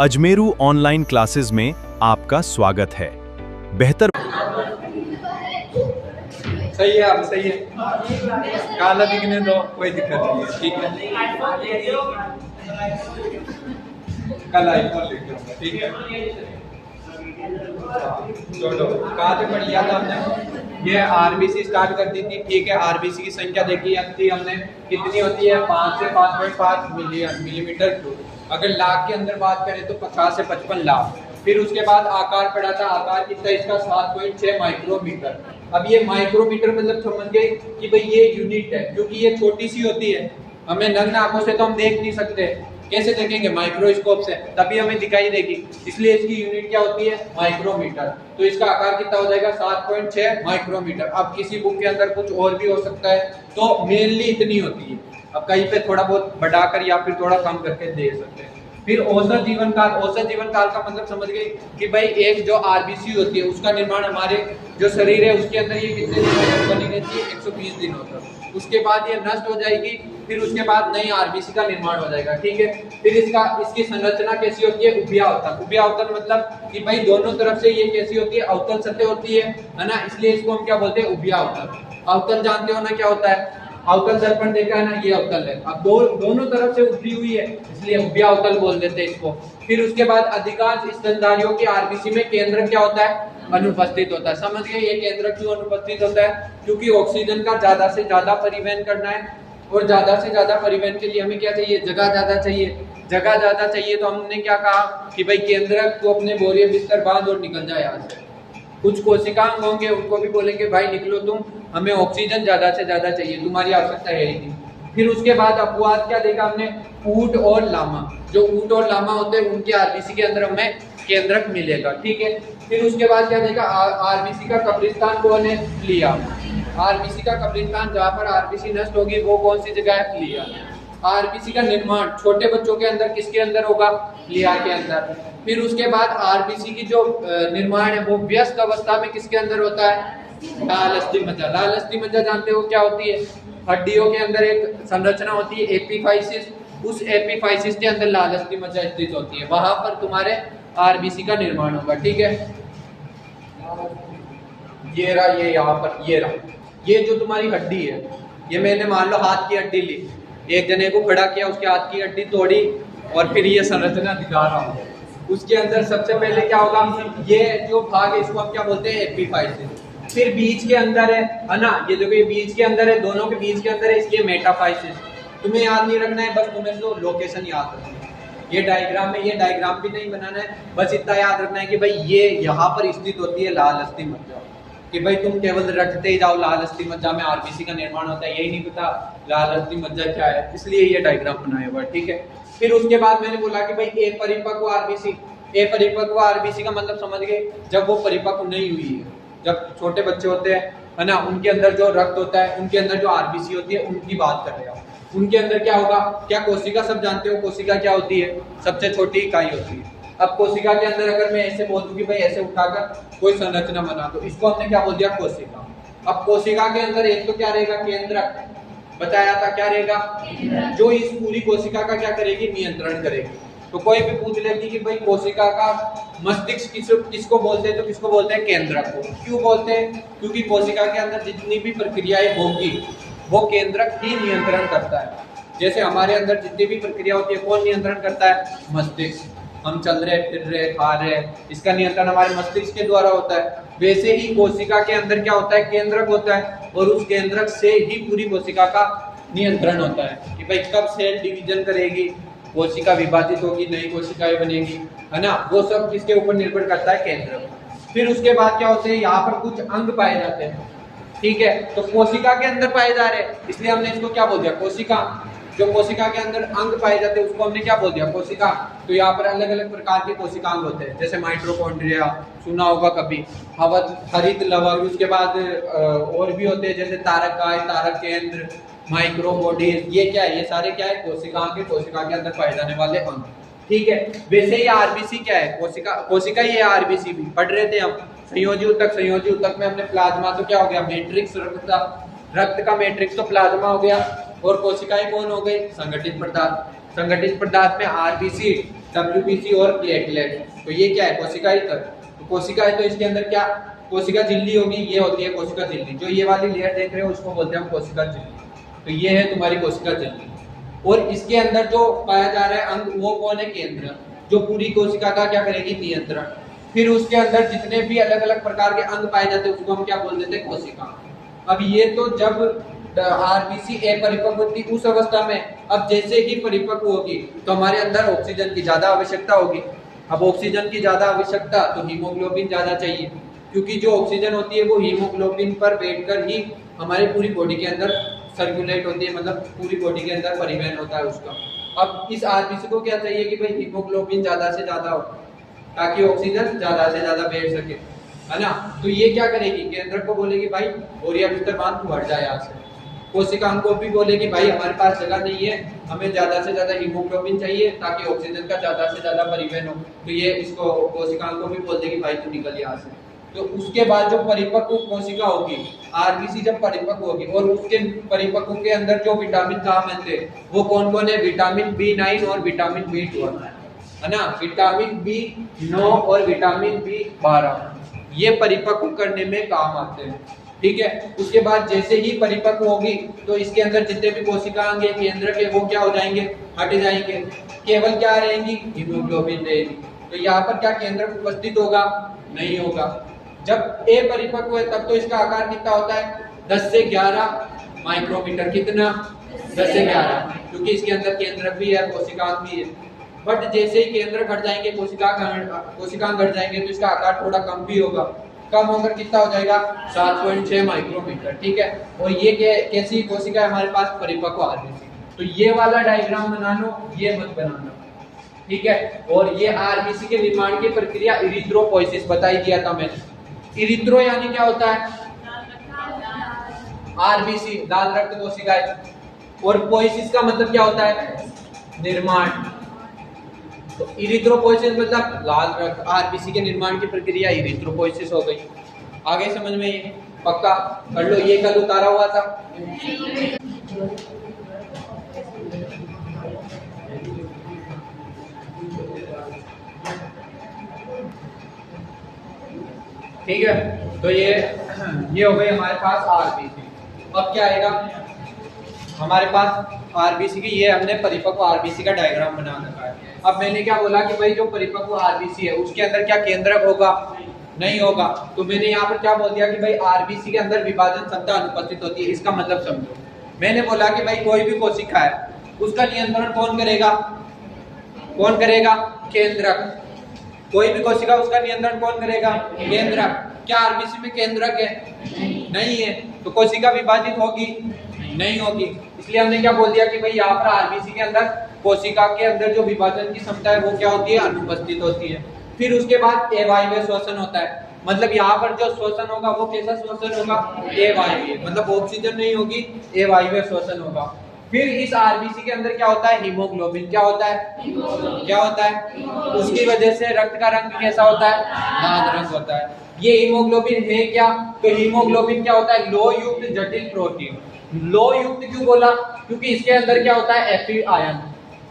अजमेरू online classes में आपका स्वागत है। बेहतर सही है, आप सही है। काला दिखने दो, कोई दिक्कत नहीं है, ठीक है। कल आईफोन लेके आऊंगा, ठीक है। चलो, कहाँ से पढ़ लिया था हमने? ये आरबीसी स्टार्ट कर दी थी, ठीक है। आरबीसी की संख्या देखी थी हमने, कितनी होती है? 5 से 5.5 मिलीमीटर क्यूब। अगर लाख के अंदर बात करें तो 50 से 55 लाख। फिर उसके बाद आकार पढ़ा था, आकार कितना इसका? 7.6 माइक्रोमीटर। अब ये माइक्रोमीटर मतलब समझ गए कि भाई ये यूनिट है, क्योंकि ये छोटी सी होती है, हमें नग्न आंखों से तो हम देख नहीं सकते। कैसे देखेंगे? माइक्रोस्कोप से, तभी हमें दिखाई देगी। इसलिए इसकी यूनिट क्या होती है? माइक्रोमीटर। तो इसका आकार कितना हो जाएगा? 7.6 माइक्रोमीटर। अब किसी बुक के अंदर कुछ और भी हो सकता है, तो मेनली इतनी होती है। अब कहीं पे थोड़ा बहुत बढ़ाकर या फिर थोड़ा कम करके दे सकते हैं। फिर औसत जीवन काल। औसत जीवन काल का मतलब समझ गए कि भाई एक जो आरबीसी होती है उसका निर्माण हमारे जो शरीर है उसके अंदर ये कितने दिन तक बनी रहती है? 120 दिनों तक। उसके बाद ये नष्ट हो जाएगी, फिर उसके बाद नई आरबीसी का निर्माण हो जाएगा, ठीक है। फिर इसकी संरचना कैसी होती है? उभया अवतल। उभया अवतल मतलब कि भाई दोनों तरफ से ये कैसी होती है? अवतल सतह होती है ना, इसलिए इसको हम क्या बोलते हैं? उभया अवतल। अवतल जानते हो ना क्या होता है? अवतल दर्पण देखा है ना, ये अवतल है। अब दोनों तरफ से उभरी हुई है, इसलिए उभया अवतल बोल देते हैं इसको। फिर उसके बाद अधिकांश स्तनधारियों की आरबीसी में केंद्रक क्या होता है? अनुपस्थित होता है। समझ गए ये केंद्रक क्यों अनुपस्थित होता है? क्योंकि ऑक्सीजन का ज्यादा से ज्यादा परिवहन करना है, और ज्यादा से ज्यादा परिवहन के लिए हमें क्या चाहिए? जगह ज्यादा चाहिए। जगह ज्यादा चाहिए तो हमने क्या कहा कि भाई केंद्रक को अपने बोरिया बिस्तर बांध और निकल जाए यहाँ से। कुछ कोशिकांग होंगे, उनको भी बोलेंगे भाई निकलो तुम, हमें ऑक्सीजन ज्यादा से ज्यादा चाहिए, तुम्हारी आवश्यकता है ही नहीं। फिर उसके बाद अपवाद क्या देखा हमने? ऊंट और लामा। जो ऊंट और लामा होते हैं उनके आरबीसी के अंदर हमें केंद्रक मिलेगा, ठीक है। फिर उसके बाद क्या देखा? आरबीसी का कब्रिस्तान कौन है? लिया। आरबीसी का कब्रिस्तान जहाँ पर आरबीसी नष्ट होगी वो कौन सी जगह है? लिया। आरबीसी का निर्माण छोटे बच्चों के अंदर किसके अंदर होगा? लिया के अंदर। फिर उसके बाद आरबीसी की जो निर्माण है वो व्यस्त अवस्था में किसके अंदर होता है? लाल अस्थि मज्जा। लाल अस्थि मज्जा जानते हो क्या होती है? हड्डियों के अंदर एक संरचना होती है एपीफाइसिस, उस एपीफाइसिस के अंदर लाल अस्थि मज्जा स्थित होती है, वहां पर तुम्हारे आरबीसी का निर्माण होगा, ठीक है। ये रहा, ये यहाँ पर, ये रहा, ये जो तुम्हारी हड्डी है, ये मैंने मान लो हाथ की हड्डी ली, एक जने को खड़ा किया, उसके हाथ की हड्डी तोड़ी और फिर ये संरचना दिखा रहा हूँ। उसके अंदर सबसे पहले क्या होगा? ये जो भाग है इसको हम क्या बोलते हैं? एपीफाइसिस। फिर बीच के अंदर है ना, ये देखो ये बीच के अंदर है, दोनों के बीच के अंदर है, इसलिए मेटाफाइसिस। तुम्हें याद नहीं रखना है, बस तुम्हें तो लोकेशन याद रखना है। ये डायग्राम में, ये डायग्राम भी नहीं बनाना है, बस इतना याद रखना है कि भाई ये यहाँ पर स्थित होती है लाल अस्थि मज्जा। कि भाई तुम केवल रटते ही जाओ लाल अस्थि मज्जा में आरबीसी का निर्माण होता है, यही नहीं पता लाल अस्थि मज्जा क्या है, इसलिए ये डायग्राम बनाया हुआ है, ठीक है। फिर उसके बाद मैंने बोला कि भाई ए परिपक्व आरबीसी। ए परिपक्व आरबीसी का मतलब समझ गए? जब वो परिपक्व नहीं हुई है, जब छोटे बच्चे होते हैं है ना, उनके अंदर जो रक्त होता है, उनके अंदर जो आरबीसी होती है, उनकी बात कर रहे हो। उनके अंदर क्या होगा? क्या कोशिका सब जानते हो? कोशिका क्या होती है? सबसे छोटी इकाई होती है। अब कोशिका के अंदर अगर मैं ऐसे बोल दूं कि भाई ऐसे उठाकर कोई संरचना बना दो, इसको हमने क्या बोल दिया? कोशिका। अब कोशिका के अंदर एक तो क्या रहेगा? केंद्रक। बताया था क्या रहेगा? जो इस पूरी कोशिका का क्या करेगी? नियंत्रण करेगी। तो कोई भी पूछ लेगी कि भाई कोशिका का मस्तिष्क किसको बोलते हैं, तो किसको बोलते हैं? केंद्रक को। क्यों बोलते हैं? क्योंकि कोशिका के अंदर जितनी भी प्रक्रियाएं होगी वो केंद्रक ही नियंत्रण करता है। जैसे हमारे अंदर जितनी भी प्रक्रिया होती है कौन नियंत्रण करता है? मस्तिष्क। हम चल रहे, फिर रहे, खा रहे, इसका नियंत्रण हमारे मस्तिष्क के द्वारा होता है। वैसे ही कोशिका के अंदर क्या होता है? केंद्रक होता है, और उस केंद्रक से ही पूरी कोशिका का नियंत्रण होता है कि भाई कब सेल डिवीजन करेगी, कोशिका विभाजित होगी, नई कोशिकाएं बनेगी, है ना, वो सब किसके ऊपर निर्भर करता है? केंद्रक। फिर उसके बाद क्या होते हैं? यहाँ पर कुछ अंग पाए जाते हैं, ठीक है। तो कोशिका के अंदर पाए जा रहे हैं, इसलिए हमने इसको क्या बोल दिया? कोशिका। जो कोशिका के अंदर अंग पाए जाते हैं उसको हमने क्या बोल दिया? कोशिका। तो यहाँ पर अलग अलग प्रकार के कोशिकांग होते हैं, जैसे माइटोकॉन्ड्रिया सुना होगा कभी, हरित लवक, उसके बाद और भी होते हैं जैसे तारकाय, तारक केंद्र, माइक्रोबॉडीज। ये क्या है? ये सारे क्या है? कोशिका के अंदर पाए जाने वाले अंग, ठीक है। वैसे ही आरबीसी क्या है? कोशिका ही है आरबीसी भी, पढ़ रहे थे हम। संयोजी ऊतक में हमने प्लाज्मा, तो क्या हो गया? मैट्रिक्स, रक्त का मैट्रिक्स तो प्लाज्मा हो गया। और कोशिकाएं कौन हो गई? संगठित पदार्थ। संगठित पदार्थ में आरबीसी WBC और प्लेटलेट। तो ये क्या है, कोशिका इत्र। तो कोशिका है तो इसके अंदर क्या, कोशिका झिल्ली होगी, ये होती है कोशिका झिल्ली। जो ये वाली लेयर देख रहे हो उसको बोलते हैं हम कोशिका झिल्ली। तो ये है तुम्हारी कोशिका झिल्ली। और इसके अंदर जो पाया जा रहा है अंग, वो कौन है, केंद्र, जो पूरी कोशिका का क्या करेगी, नियंत्रण। फिर उसके अंदर जितने भी अलग अलग प्रकार के अंग पाए जाते हैं उसको हम क्या बोल देते हैं, कोशिका। अब ये तो जब आरबीसी अपरिपक्व होती उस अवस्था में। अब जैसे ही परिपक्व होगी तो हमारे अंदर ऑक्सीजन की ज्यादा आवश्यकता होगी। अब ऑक्सीजन की ज्यादा आवश्यकता तो हीमोग्लोबिन ज्यादा चाहिए, क्योंकि जो ऑक्सीजन होती है वो हीमोग्लोबिन पर बैठकर ही हमारी पूरी बॉडी के अंदर सर्कुलेट होती है, मतलब पूरी बॉडी के अंदर परिवहन होता है उसका। अब इस आरबीसी को क्या चाहिए कि भाई हीमोग्लोबिन ज्यादा से ज्यादा हो, ताकि ऑक्सीजन ज्यादा से ज्यादा बैठ सके, है ना। तो ये क्या करेगी, केंद्र को बोलेगी भाई बोरिया बिस्तर बांध तू हट जा यहाँ से। कोशिकाओं को भी बोलेगी भाई हमारे पास जगह नहीं है, हमें ज्यादा से ज्यादा हीमोग्लोबिन चाहिए ताकि ऑक्सीजन का ज्यादा से ज्यादा परिवहन हो। तो ये इसको कोशिकाओं को भी बोल देगी भाई तू निकल यहाँ से। तो उसके बाद जो परिपक्व कोशिका होगी, आरबीसी जब परिपक्व होगी, और उसके परिपक्व के अंदर जो विटामिन काम आते हैं वो कौन कौन है, विटामिन B9 और विटामिन B12, है ना। विटामिन B9 और विटामिन B12 ये परिपक्व करने में काम आते हैं, ठीक है। उसके बाद जैसे ही परिपक्व होगी तो इसके अंदर जितने भी कोशिकाएं केंद्र के वो क्या हो जाएंगे, हट जाएंगे, केवल क्या रहेंगी, हीमोग्लोबिन रहेगी। तो यहाँ पर क्या केंद्र उपस्थित होगा, नहीं होगा। जब ए परिपक्व है तब तो इसका आकार कितना होता है, 10 से 11 माइक्रोमीटर। कितना, 10 से 11, क्योंकि इसके अंदर केंद्रक भी है, कोशिकांग भी है। बट जैसे ही केंद्र घट जाएंगे, कोशिकांग घट जाएंगे तो इसका आकार थोड़ा कम भी होगा। कम होकर कितना हो जाएगा, 7.6 माइक्रोमीटर, ठीक है। और ये कैसी कोशिका है हमारे पास, परिपक्व आरबीसी। तो ये वाला डायग्राम बना लो, ये मत बनाना, ठीक है। और ये आरबीसी के निर्माण की प्रक्रिया इरिथ्रोपोइसिस बताई दिया था मैंने। इरिथ्रो यानी क्या होता है, आरबीसी लाल रक्त कोशिकाएं, और पोइसिस का मतलब क्या होता है, निर्माण। तो इरिथ्रोपोइसिस मतलब लाल रक्त, आरबीसी के निर्माण की प्रक्रिया इरिथ्रोपोइसिस हो गई। आगे समझ में ये पक्का कर लो, ये कल उतारा हुआ था। ठीक है, तो ये हो गई हमारे पास आरबीसी। अब क्या आएगा हमारे पास आरबीसी की, ये हमने परिपक्व आरबीसी का डायग्राम बना रखा है। अब मैंने क्या बोला कि भाई जो परिपक्व आरबीसी है उसके अंदर क्या केंद्रक होगा, नहीं होगा। तो मैंने यहाँ पर क्या बोल दिया कि भाई आरबीसी के अंदर विभाजन क्षमता अनुपस्थित होती है। इसका मतलब समझो, मैंने बोला कि भाई कोई भी कोशिका है उसका नियंत्रण कौन करेगा, कौन करेगा, केंद्रक। कोई भी कोशिका उसका नियंत्रण कौन करेगा, केंद्रक। क्या आरबीसी में केंद्रक है, नहीं है, तो कोशिका विभाजित होगी, नहीं होगी। इसलिए हमने क्या बोल दिया कि भाई यहाँ पर आरबीसी के अंदर कोशिका के अंदर जो विभाजन की क्षमता है वो क्या होती है, अनुपस्थित होती है। फिर उसके बाद अवायवीय श्वसन होता है, मतलब यहाँ पर जो श्वसन होगा वो कैसा श्वसन होगा, अवायवीय, मतलब ऑक्सीजन नहीं होगी, अवायवीय श्वसन होगा। फिर इस आरबीसी के अंदर क्या होता है, हीमोग्लोबिन। क्या होता है, क्या होता है, उसकी वजह से रक्त का रंग कैसा होता है, लाल रंग होता है। ये हीमोग्लोबिन है क्या, तो हीमोग्लोबिन क्या होता है, लोह युक्त जटिल प्रोटीन। लोह युक्त क्यों बोला, क्योंकि इसके अंदर क्या होता है, Fe आयन,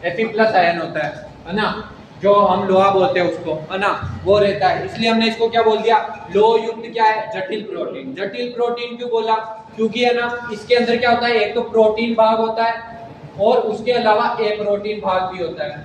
Fe+ आयन होता है ना, जो हम लोहा बोलते हैं उसको, है ना, वो रहता है। इसलिए हमने इसको क्या बोल दिया, लोह युक्त क्या है, जटिल प्रोटीन। जटिल प्रोटीन क्यों बोला, क्योंकि है ना इसके अंदर क्या होता है, एक तो प्रोटीन भाग होता है और उसके अलावा अप्रोटीन भाग भी होता है,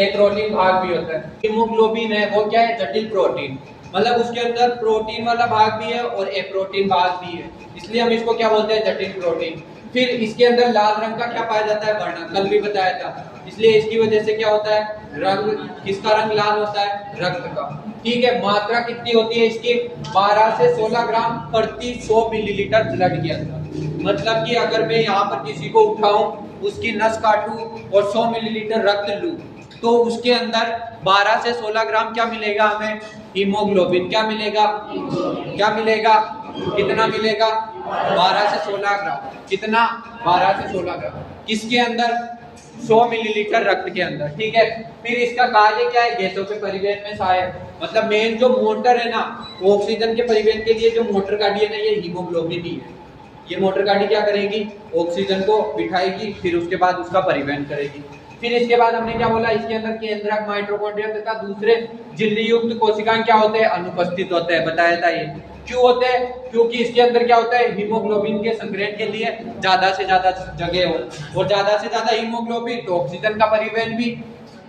अप्रोटीन भाग भी होता है। हीमोग्लोबिन है वो क्या है, जटिल प्रोटीन, मतलब उसके अंदर प्रोटीन वाला भाग भी है और अप्रोटीन भाग भी है, इसलिए हम इसको क्या बोलते हैं, जटिल प्रोटीन। फिर इसके अंदर लाल रंग का क्या पाया जाता है, वर्ण, कल भी बताया था। इसलिए इसकी वजह से क्या होता है, रंग, किसका रंग लाल होता है, रक्त का, ठीक है। मात्रा कितनी होती है इसकी, 12 से 16 ग्राम प्रति 100 मिलीलीटर ब्लड के अंदर। मतलब कि अगर मैं यहाँ पर किसी को उठाऊं, उसकी नस काटूं और 100 मिलीलीटर रक्त लूं, तो उसके अंदर 12 से 16 ग्राम क्या मिलेगा हमें, हीमोग्लोबिन। क्या मिलेगा, क्या मिलेगा, कितना मिलेगा, 12 से 16 ग्राम। कितना, 12 से 16 ग्राम किसके अंदर, 100 मिलीलीटर रक्त के अंदर, ठीक है। फिर इसका कार्य क्या है, गैसों के परिवहन में सहायक, मतलब मेन जो मोटर है ना, ऑक्सीजन के परिवहन के लिए जो मोटर गाड़ी है ना, ये हीमोग्लोबिन ही है। ये मोटर गाड़ी क्या करेगी, ऑक्सीजन को बिठाएगी, फिर उसके बाद उसका परिवहन करेगी। फिर इसके बाद हमने क्या बोला, इसके अंदर केंद्रक, माइटोकॉन्ड्रिया तथा दूसरे झिल्ली युक्त कोशिकाएं क्या होते हैं, अनुपस्थित होते हैं। बताया था ये क्यों होते हैं, क्योंकि इसके अंदर क्या होता है, हीमोग्लोबिन के संग्रहण के लिए ज्यादा से ज्यादा जगह हो, और ज्यादा से ज्यादा हीमोग्लोबिन तो ऑक्सीजन का परिवहन भी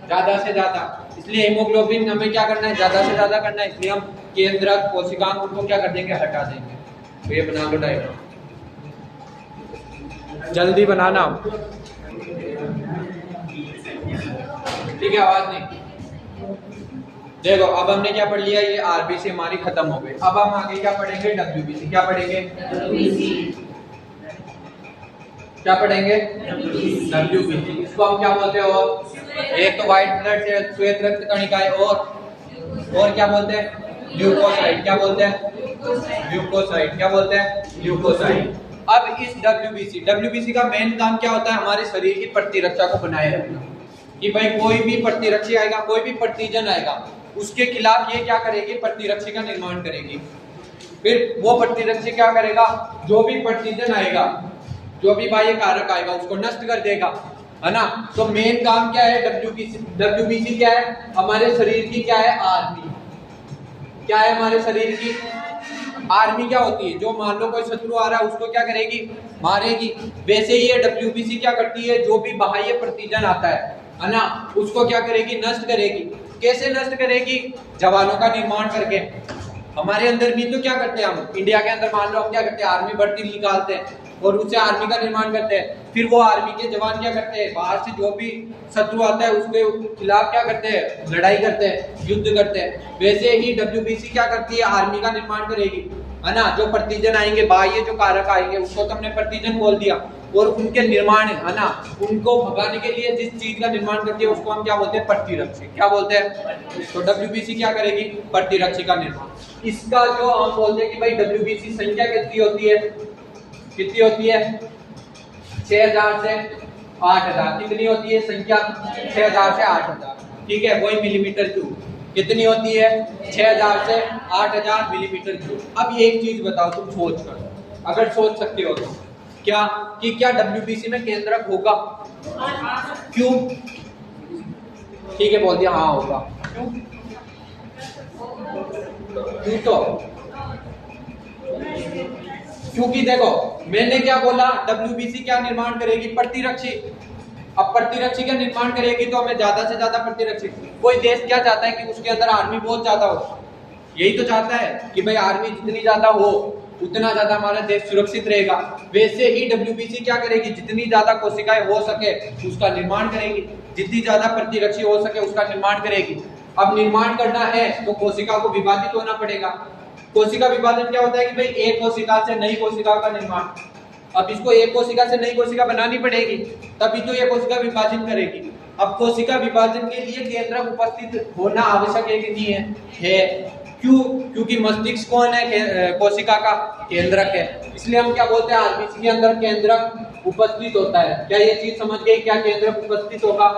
ज्यादा से ज्यादा, इसलिए हीमोग्लोबिन हमें क्या करना है, ज्यादा से ज्यादा करना है। इसलिए हम केंद्रक कोशिकाओं को क्या कर देंगे, हटा देंगे। तो ये बना लो डायग्राम, जल्दी बनाना, ठीक है, आवाज नहीं। देखो अब हमने क्या पढ़ लिया, ये आरबीसी हमारी खत्म हो गई। अब हम आगे क्या पढ़ेंगे, डब्ल्यूबीसी। क्या पढ़ेंगे, क्या पढ़ेंगे, डब्ल्यूबीसी। इसको हम क्या बोलते हो, एक तो व्हाइट ब्लड सेल, श्वेत रक्त कणिकाएं, और क्या बोलते हैं, ल्यूकोसाइट। क्या बोलते हैं, ल्यूकोसाइट। क्या बोलते हैं, ल्यूकोसाइट। अब इस डब्ल्यूबीसी का मेन काम क्या होता है, हमारे शरीर की प्रतिरक्षा को बनाए रखना। कि भाई कोई भी प्रतिरक्षी आएगा, कोई भी प्रतिजन आएगा, उसके खिलाफ ये क्या करेगी, प्रतिरक्षी का निर्माण करेगी। फिर वो प्रतिरक्षी क्या करेगा, जो भी प्रतिजन आएगा, जो भी बाह्य कारक आएगा, उसको नष्ट कर देगा, है ना। तो मेन काम क्या है डब्ल्यूबीसी क्या है, हमारे शरीर की क्या है, आर्मी। क्या है हमारे शरीर की आर्मी। क्या होती है, जो मान लो कोई शत्रु आ रहा है उसको क्या करेगी, मारेगी। वैसे ही ये डब्ल्यूबीसी क्या करती है, जो भी बाह्य प्रतिजन आता है ना, उसको क्या करेगी, नष्ट करेगी। कैसे नष्ट करेगी, जवानों का निर्माण करके। हमारे अंदर भी तो क्या करते हैं, हम इंडिया के अंदर मान लो हम क्या करते हैं, आर्मी भर्ती निकालते हैं और उससे आर्मी का निर्माण करते हैं। फिर वो आर्मी के जवान क्या करते हैं, बाहर से जो भी शत्रु आता है उसके खिलाफ क्या करते हैं, लड़ाई करते हैं, युद्ध करते हैं। वैसे ही डब्ल्यूबीसी क्या करती है, आर्मी का निर्माण करेगी, है ना। जो प्रतिजन आएंगे, बाह्य जो कारक आएंगे, उसको तो हमने प्रतिजन बोल दिया, और उनके निर्माण है ना, उनको भगाने के लिए जिस चीज का निर्माण करती है उसको हम क्या बोलते हैं, प्रतिरक्षी। क्या बोलते हैं, तो डब्ल्यूबीसी क्या करेगी, प्रतिरक्षी का निर्माण। इसका जो हम बोलते हैं कि भाई डब्ल्यूबीसी संख्या कितनी होती है, कितनी होती है, 6000 से 8000। कितनी होती है संख्या, 6000 से 8000, ठीक है। वही मिलीमीटर क्यूब कितनी होती है, 6000 से 8000 मिलीमीटर क्यूब। अब एक चीज बताओ तुम सोच कर, अगर सोच सकते हो तो, क्या कि क्या डब्ल्यूबीसी में केंद्रक होगा, क्यों, ठीक है बोल दिया, हाँ होगा। क्यों तो क्योंकि देखो मैंने क्या बोला, डब्ल्यूबीसी क्या निर्माण करेगी, प्रतिरक्षी। अब प्रतिरक्षी का निर्माण करेगी तो हमें ज्यादा से ज्यादा प्रतिरक्षी। कोई देश क्या चाहता है कि उसके अंदर आर्मी बहुत ज्यादा हो, यही तो चाहता है कि भाई आर्मी जितनी ज्यादा हो उतना ज्यादा हमारा देश सुरक्षित रहेगा। वैसे ही डब्ल्यूबीसी क्या करेगी, जितनी ज्यादा कोशिकाएं हो सके उसका निर्माण करेगी, जितनी ज्यादा प्रतिरक्षी हो सके उसका निर्माण करेगी। अब निर्माण करना है तो कोशिका को विभाजित होना पड़ेगा। कोशिका विभाजन क्या होता है कि भाई एक कोशिका से नई कोशिका का निर्माण। अब इसको एक कोशिका से नई कोशिका बनानी पड़ेगी, तभी तो ये कोशिका विभाजन करेगी। अब कोशिका विभाजन के लिए केंद्रक उपस्थित होना आवश्यक है कि नहीं है? क्यों? क्योंकि मस्तिष्क कौन है, कोशिका का केंद्रक है। इसलिए हम क्या बोलते हैं, आरबीसी के अंदर केंद्रक उपस्थित होता है। क्या ये चीज समझ गई, क्या केंद्रक उपस्थित होगा,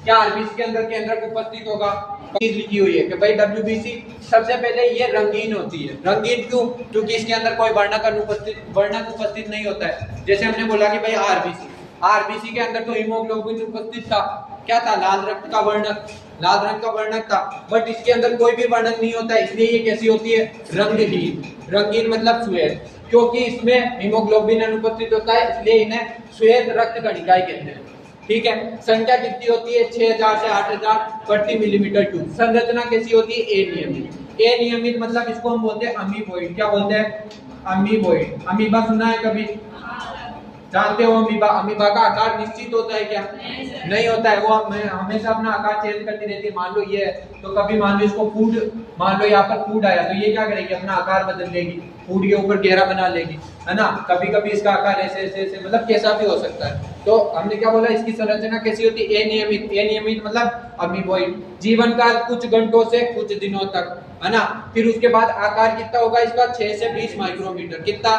क्या आरबीसी के अंदर केंद्रक उपस्थित होगा। चीज लिखी हुई है कि भाई डब्ल्यूबीसी सबसे पहले ये रंगीन होती है। रंगीन क्यों? क्योंकि इसके अंदर कोई वर्णक उपस्थित नहीं होता है। जैसे हमने बोला कि भाई आरबीसी के अंदर तो हीमोग्लोबिन उपस्थित था, क्या था, लाल रक्त का वर्णक, लाल रंग का वर्णक था। बट इसके अंदर कोई भी वर्णक नहीं होता है, इसलिए ये कैसी होती है, रंगहीन। रंगीन मतलब श्वेत, क्योंकि इसमें हीमोग्लोबिन अनुपस्थित होता है, इसलिए इन्हें श्वेत रक्त कणिकाएं कहते हैं। ठीक है। संख्या कितनी होती है, 6000 से 8000 प्रति मिलीमीटर क्यूब। संरचना कैसी होती है, अनियमित। अनियमित मतलब इसको हम बोलते हैं अमीबॉइड। क्या बोलते हैं, अमीबॉइड। अमीबा सुना है कभी, जानते हो अमीबा? अमीबा का आकार निश्चित होता है क्या? नहीं होता है, वो हमेशा अपना आकार चेंज करती रहती है। मान लो ये है तो कभी मान लो इसको फूड, मान लो यहाँ पर फूड आया तो ये क्या करेगी, अपना आकार बदल लेगी, फूड के ऊपर घेरा बना लेगी, है ना। कभी कभी इसका आकार ऐसे ऐसे ऐसे मतलब कैसा भी हो सकता है। तो हमने क्या बोला, इसकी संरचना कैसी होती है, अनियमित। अनियमित मतलब अमीबॉइड। जीवन काल कुछ घंटों से कुछ दिनों तक, है ना। फिर उसके बाद आकार कितना होगा इसका 6 से 20 माइक्रोमीटर, कितना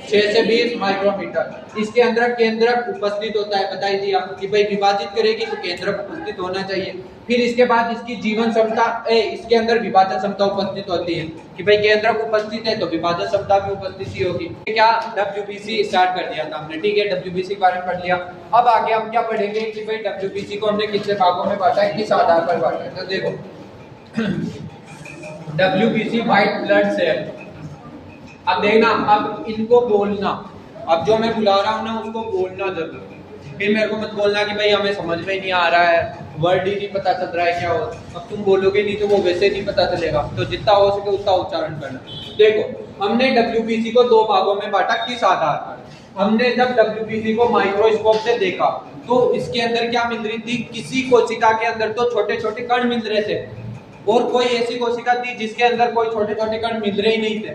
6 से 20 माइक्रोमीटर। इसके अंदर केंद्रक उपस्थित होता है, बताई दिया कि भाई विभाजित करेगी तो केंद्रक उपस्थित होना चाहिए। फिर इसके बाद इसकी जीवन क्षमता, इसके अंदर विभाजन क्षमता उपस्थित होती है कि भाई केंद्रक उपस्थित है तो विभाजन क्षमता भी उपस्थिति होगी। क्या WBC स्टार्ट कर दिया था हमने, ठीक है, WBC के बारे में पढ़ लिया। अब आगे हम क्या पढ़ेंगे कि भाई WBC को हमने कितने भागों में बांटा है, किस आधार पर बांटा है। तो देखो WBC व्हाइट ब्लड सेल, अब देखना, अब इनको बोलना, अब जो मैं बुला रहा हूँ ना उसको बोलना जरूर। फिर मेरे को मत बोलना कि भाई हमें समझ में नहीं आ रहा है, वर्ड ही नहीं पता चल रहा है क्या हो। अब तुम बोलोगे नहीं तो वो वैसे नहीं पता चलेगा, तो जितना हो सके उतना उच्चारण करना। देखो हमने WBC को 2 भागों में बांटा, किस आधार पर। हमने जब WBC को माइक्रोस्कोप से देखा तो इसके अंदर क्या मिल रही थी, किसी कोशिका के अंदर तो छोटे छोटे कण मिल रहे थे और कोई ऐसी कोशिका थी जिसके अंदर कोई छोटे छोटे कण मिल रहे ही नहीं थे।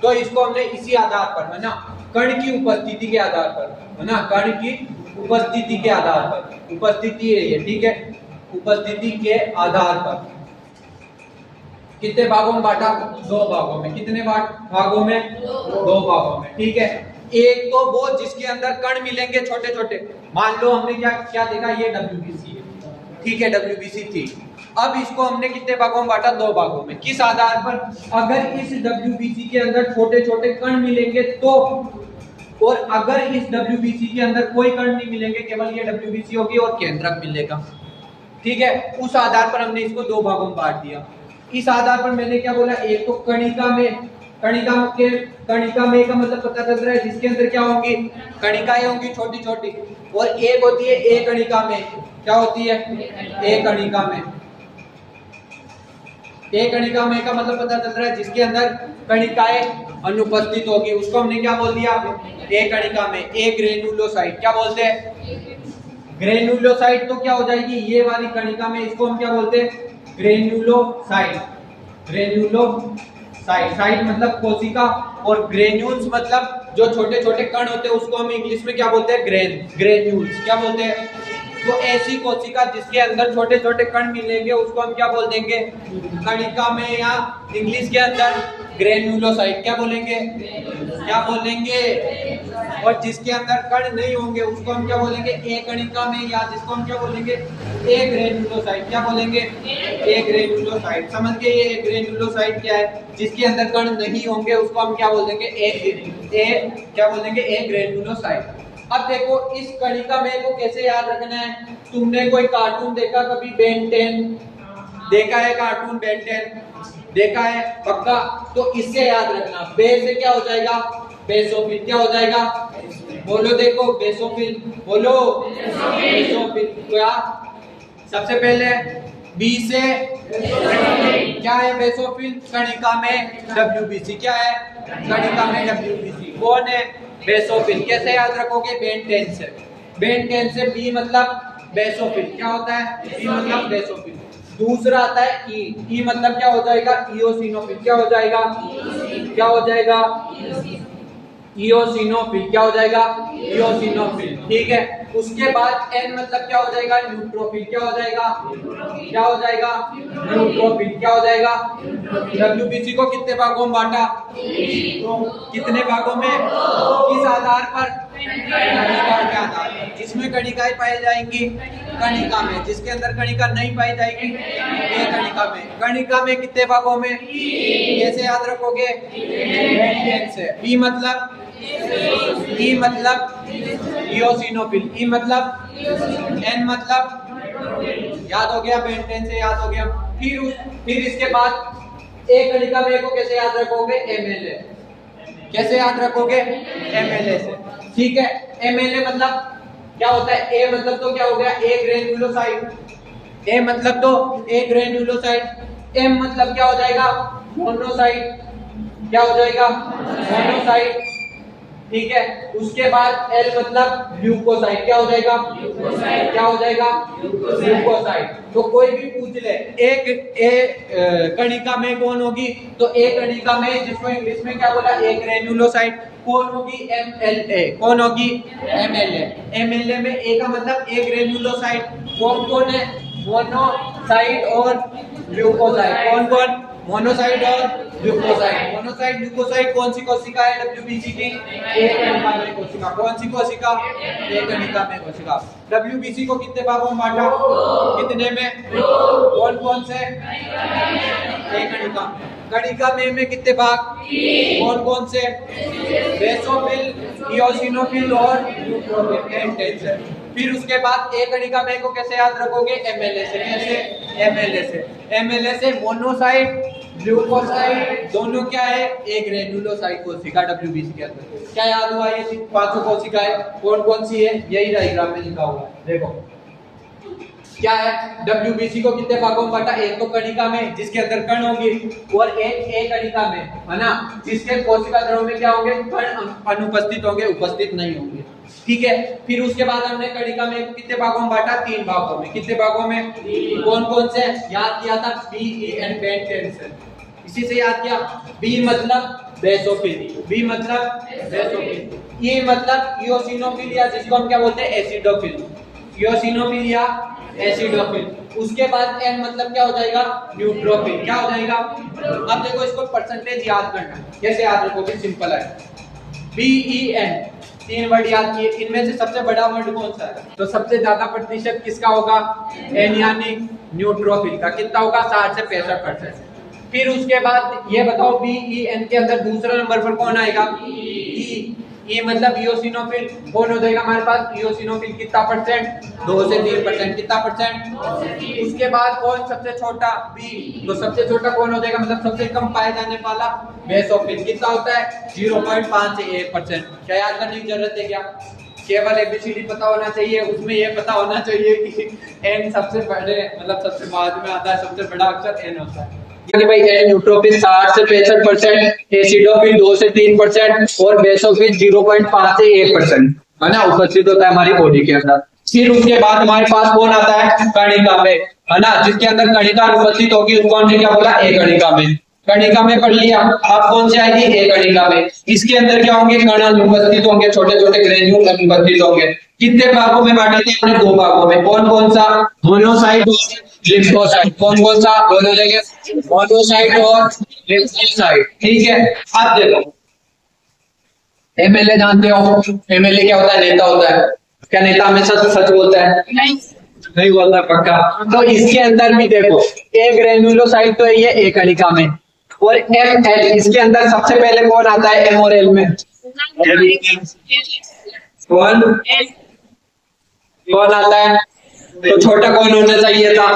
तो इसको हमने इसी आधार पर, है ना, कण की उपस्थिति के आधार पर, है ना, कण की उपस्थिति के आधार पर, उपस्थिति है ये, ठीक है, उपस्थिति के आधार पर कितने भागों में बांटा, 2 भागों में। कितने भागों में, 2 भागों में, ठीक है। एक तो वो जिसके अंदर कण मिलेंगे छोटे छोटे, मान लो हमने क्या क्या देखा, ये WBC है, ठीक है, WBC थी। अब इसको हमने कितने भागों में बांटा, 2 भागों में। किस आधार पर, अगर इस WBC के अंदर छोटे छोटे कण मिलेंगे तो, और अगर इस WBC के अंदर कोई कण नहीं मिलेंगे, केवल ये WBC होगी और केंद्रक मिलेगा, ठीक है। उस आधार पर हमने इसको 2 भागों में बांट दिया। इस आधार पर मैंने क्या बोला, एक तो कणिका में, कणिका में का मतलब पता चल रहा है जिसके अंदर क्या होंगी, कणिकाएं होंगी छोटी छोटी, और एक होती है एक कणिका में, क्या होती है, एक कणिका में। एक कणिका में का मतलब पता चल रहा है जिसके अंदर कणिकाएं अनुपस्थित होगी, उसको हमने क्या बोल दिया, एक कणिका में। एक ग्रेन्युलोसाइट, क्या बोलते हैं, ग्रेन्युलोसाइट। तो क्या हो जाएगी ये वाली कणिका में, इसको हम क्या बोलते हैं, ग्रेन्युलोसाइट। ग्रेन्युलोसाइट, साइट मतलब कोशिका, और ग्रेन्यूल्स मतलब जो छोटे छोटे कण होते हैं उसको हम इंग्लिश में क्या बोलते हैं, ग्रेन्यूल्स, क्या बोलते हैं। तो ऐसी कोशिका जिसके अंदर छोटे छोटे कण मिलेंगे उसको हम क्या बोल देंगे, कणिका में, या इंग्लिश के अंदर ग्रेन्युलोसाइट, क्या बोलेंगे, क्या बोलेंगे। और जिसके अंदर कण नहीं होंगे उसको हम क्या बोलेंगे, एक कणिका में, या जिसको हम क्या बोलेंगे, एक ग्रेन्युलोसाइट, क्या बोलेंगे, एक ग्रेन्युलोसाइट। समझ गए, ये ग्रेन्युलोसाइट क्या है, जिसके अंदर कण नहीं होंगे उसको हम क्या बोल देंगे, एक क्या बोल देंगे, एक ग्रेन्युलोसाइट। अब देखो इस कणिका में को कैसे याद रखना है। तुमने कोई कार्टून देखा कभी, बेन 10 देखा है, कार्टून बेन 10 देखा है पक्का। तो इससे याद रखना, बे से क्या हो जाएगा, बेसोफिल, क्या हो जाएगा, बोलो, देखो बेसोफिल, बोलो बेसोफिल। क्या सबसे पहले बी से क्या है, बेसोफिल, कणिका में WBC, क्या है, कणिका में WBC कौन है, बेसोफिल। कैसे याद रखोगे, बेन 10 से, बेन 10 से बी मतलब बेसोफिल, क्या होता है, बी मतलब बेसोफिल। दूसरा आता है ई मतलब क्या हो जाएगा, इओसिनोफिल, क्या हो जाएगा, क्या हो जाएगा, इओसिनोफिल, क्या हो जाएगा, इओसिनोफिल, ठीक है। उसके बाद एन मतलब क्या हो जाएगा, न्यूट्रोफिल, क्या हो जाएगा, क्या हो जाएगा, न्यूट्रोफिल, क्या हो जाएगा। WBC को कितने भागों में बांटा, कितने भागों में, किस आधार पर, कणिका के आधार पर। जिसमें कणिकाएं पाई जाएंगी कणिका में, जिसके अंदर कणिका नहीं पाई जाएगी ये कणिका में। कणिका में कितने भागों में, कैसे याद रखोगे, से। ई मतलब इओसिनोफिल, ई मतलब, एन मतलब, याद हो गया, बेंटेन से याद हो गया। फिर इसके बाद एक कणिका में को कैसे याद रखोगे, MLA, कैसे याद रखोगे, MLA से, ठीक है। MLA मतलब क्या होता है, ए मतलब तो क्या हो गया, एक ग्रेन्युलोसाइट, ए मतलब तो एक ग्रेन्युलोसाइट। एम मतलब क्या हो जाएगा, मोनोसाइट, क्या हो जाएगा, मोनोसाइट, ठीक है। उसके बाद एल मतलब ल्यूकोसाइट, क्या हो जाएगा, क्या हो जाएगा, ल्यूकोसाइट। तो कोई भी पूछ ले एक कणिका में कौन होगी, तो एक कणिका में, जिसको इंग्लिश में क्या बोला, एक ग्रेन्युलोसाइट, कौन होगी, MLA, कौन होगी, MLA। MLA में ए का मतलब एक ग्रेन्युलोसाइट, कौन कौन है, मोनोसाइट और ल्यूकोसाइट, कौन कौन, मोनोसाइट और ल्यूकोसाइट। मोनोसाइट ल्यूकोसाइट कौन सी कोशिका है WBC की? एक कणिका में कोशिका। कौन सी कोशिका? एक कणिका में कोशिका। WBC को कितने भागों में बांटा? कितने में? कौन कौन से? एक कणिका। कणिका में कितने भाग? कौन कौन से? बेसोफिल, इओसिनोफिल और न्यूट्रोफिल, एंटेंशन। फिर उसके बाद एक कणिका में को कैसे याद रखोगे? MLA से। कैसे? MLA से। MLA से मोनोसाइट ल्यूकोसाइट दोनों क्या है? एक ग्रेन्युलोसाइट कोशिका WBC के अंदर। क्या याद हुआ? ये पांचों कोशिकाएं कौन कौन सी है? यही डायग्राम में लिखा हुआ है, देखो क्या है। WBC को कितने भागों में बांटा? एक तो कणिका में जिसके अंदर कण होंगे, और एक कणिका में, है ना, जिसके कोशिका द्रव में क्या होंगे? कण अनुपस्थित होंगे, उपस्थित नहीं होंगे। ठीक है। फिर उसके बाद हमने कणिका में कितने भागों में बांटा? 3 भागों में। कितने भागों में? कौन कौन से? याद किया था B, E and बेंटेंशन। इसी से याद किया। B मतलब बेसोफिल, B मतलब बेसोफिल, E मतलब इओसिनोफिल या जिसको हम क्या बोलते हैं? एसिडोफिल। इओसिनोफिल या एसिडोफिल। उसके बाद N मतलब क्या हो जाएगा? न्यूट्रोफिल। क्या हो जाएगा? अब देखो इसको परसेंटेज याद करना है। कैसे याद रखोगे? सिंपल है। BEN 3 वर्ड याद किए। इनमें से सबसे बड़ा वर्ड कौन सा है? तो सबसे ज्यादा प्रतिशत किसका होगा? N यानी न्यूट्रोफिल का। कितना होगा? 60 से 65%। फिर उसके बाद ये बताओ BEN के अंदर दूसरा नंबर पर कौन आएगा? E मतलब इओसिनोफिल। कौन हो जाएगा हमारे पास? इओसिनोफिल। कितना परसेंट? 2 से 3%। कितना परसेंट? उसके बाद कौन सबसे छोटा? B। तो सबसे छोटा कौन हो जाएगा? मतलब सबसे कम पाए जाने वाला? बेसोफिल। कितना होता है? 0.5 से 1%। क्या याद करने की जरूरत है क्या? केवल ABCD पता होना चाहिए, उसमें ये पता होना चाहिए कि N सबसे बड़े मतलब सबसे बाद में आता है, सबसे बड़ा अक्षर N होता है। कि भाई N न्यूट्रोफिल 60 से 65%, एसिडोफिल 2 से 3% और बेसोफिल 0.5 से 1%, है ना, उपस्थित होता है हमारी बॉडी के अंदर। फिर उसके बाद हमारे पास कौन आता है? कणिका में, है ना, जिसके अंदर कणिका उपस्थित होगी उसको हमने क्या बोला? एक कणिका में। कणिका में पढ़ लिया। अब कौन से आएगी? एक कणिका में। इसके अंदर क्या होंगे? कण अनुपस्थित होंगे, छोटे छोटे ग्रेन्यूल अनुपस्थित होंगे। कितने भागों में बांटे थे हमने? 2 भागों में। कौन कौन सा? मोनोसाइट और लिम्फोसाइट। कौन कौन सा? दोनों जगह मोनोसाइट और लिम्फोसाइट। ठीक है। अब देखो MLA जानते हो? MLA क्या होता है? नेता होता है। क्या नेता हमेशा सच बोलता है? नहीं बोलता पक्का। तो इसके अंदर भी देखो एक ग्रेन्युलोसाइट तो है ये एक कणिका में, और ML इसके अंदर सबसे पहले कौन आता है? M और L में कौन कौन आता है? तो छोटा कौन होना चाहिए था?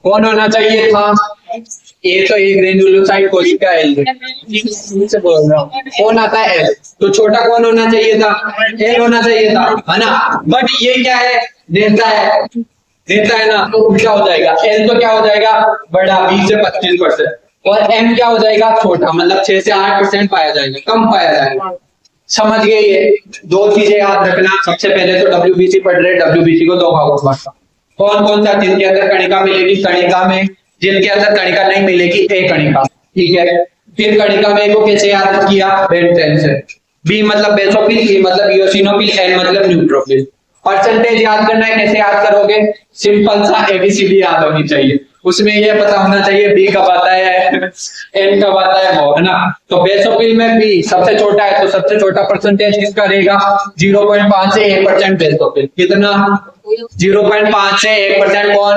कौन होना चाहिए था? ये तो एक ग्रेन्युलोसाइट कोशिका L से बोल रहा हूँ। कौन आता है? L। तो छोटा कौन होना चाहिए था? L होना चाहिए था, है ना। बट ये क्या है? नेता है, नेता है ना, तो क्या हो जाएगा? L तो क्या हो जाएगा? बड़ा, 20 से 25%, और M क्या हो जाएगा? छोटा, मतलब 6 से 8% पाया जाएगा, कम पाया जाएगा। समझ गए? ये 2 चीजें याद रखना। सबसे पहले तो WBC पढ़ रहे, WBC को 2 भागों में बांटा। कौन कौन सा? जिनके अंदर कणिका मिलेगी कणिका में, जिनके अंदर कणिका नहीं मिलेगी एक कणिका। ठीक है। फिर कणिका में को कैसे याद किया? बेंटेंशन। B मतलब बेसोफिल, E मतलब इओसिनोफिल, N मतलब न्यूट्रोफिल। परसेंटेज याद करना है। कैसे याद करोगे? सिंपल सा ABCD याद होनी चाहिए। उसमें ये पता होना चाहिए B कब आता है, N कब आता है, वो, है ना। तो बेसोफिल में B सबसे छोटा है, तो सबसे छोटा परसेंटेज किसका रहेगा? 0.5 से 1% बेसोफिल। कितना? 0.5 से 1%। कौन?